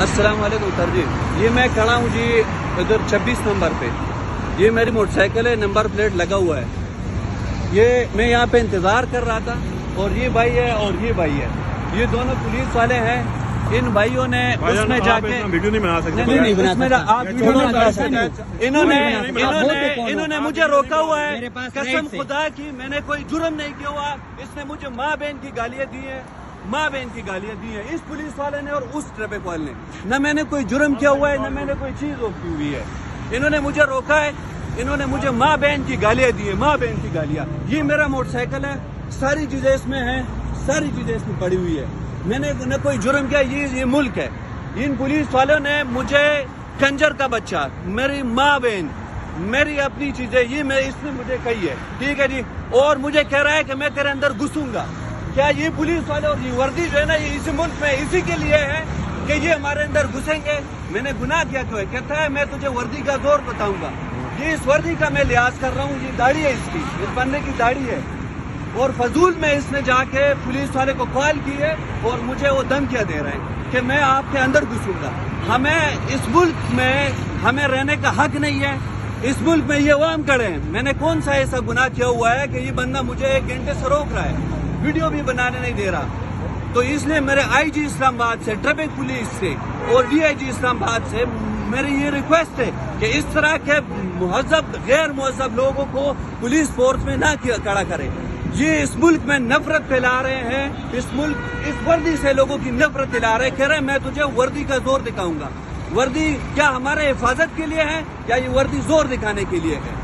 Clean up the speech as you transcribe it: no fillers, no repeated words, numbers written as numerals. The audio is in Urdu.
السلام علیکم سر جی، یہ میں کھڑا ہوں جی ادھر 26 نمبر پہ. یہ میری موٹر سائیکل ہے، نمبر پلیٹ لگا ہوا ہے. یہ میں یہاں پہ انتظار کر رہا تھا اور یہ بھائی ہے اور یہ بھائی ہے، یہ دونوں پولیس والے ہیں. ان بھائیوں نے اس میں جا کے ویڈیو نہیں بنا سکتے. انہوں نے مجھے روکا ہوا ہے. قسم خدا کی میں نے کوئی جرم نہیں کیا ہوا. اس نے مجھے ماں بہن کی گالیاں دی ہیں، ماں بہن کی گالیاں دی ہیں اس پولیس والے نے اور اس ٹریفک والے نے. نہ میں نے کوئی جرم کیا ہوا ہے، نہ میں نے کوئی چیز روکی ہوئی ہے. انہوں نے مجھے روکا ہے، انہوں نے مجھے ماں بہن کی گالیاں دی ہیں، ماں بہن کی گالیاں. یہ میرا موٹر سائیکل ہے، ساری چیزیں اس میں ہیں، ساری چیزیں اس میں پڑی ہوئی ہے. میں نے نہ کوئی جرم کیا. یہ ملک ہے. ان پولیس والوں نے مجھے کنجر کا بچہ، میری ماں بہن، میری اپنی چیزیں اس نے مجھے کہی ہے. ٹھیک ہے جی. اور مجھے کہہ رہا ہے کہ میں تیرے اندر گھسوں گا. کیا یہ پولیس والے اور یہ وردی جو ہے نا، یہ اس ملک میں اسی کے لیے ہے کہ یہ ہمارے اندر گھسیں گے. میں نے گناہ کیا کیوں ہے؟ کہتا ہے میں تجھے وردی کا زور بتاؤں گا. یہ اس وردی کا میں لحاظ کر رہا ہوں. یہ داڑھی ہے اس کی، اس بندے کی داڑھی ہے. اور فضول میں اس نے جا کے پولیس والے کو کال کی ہے اور مجھے وہ دھمکیاں دے رہے ہیں کہ میں آپ کے اندر گھسوں گا. ہمیں اس ملک میں ہمیں رہنے کا حق نہیں ہے. اس ملک میں یہ عوام کھڑے ہیں. میں نے کون سا ایسا گناہ کیا ہوا ہے کہ یہ بندہ مجھے 1 گھنٹے سے روک رہا ہے، ویڈیو بھی بنانے نہیں دے رہا؟ تو اس لیے میرے آئی جی اسلام آباد سے، ٹریفک پولیس سے اور ڈی آئی جی اسلام آباد سے میری یہ ریکویسٹ ہے کہ اس طرح کے مہذب غیر مہذب لوگوں کو پولیس فورس میں نہ کھڑا کرے. یہ اس ملک میں نفرت پھیلا رہے ہیں. اس وردی سے لوگوں کی نفرت پھیلا رہے ہیں. کہہ رہے ہیں میں تجھے وردی کا زور دکھاؤں گا. وردی کیا ہمارے حفاظت کے لیے ہے یا یہ وردی زور دکھانے کے لیے ہے؟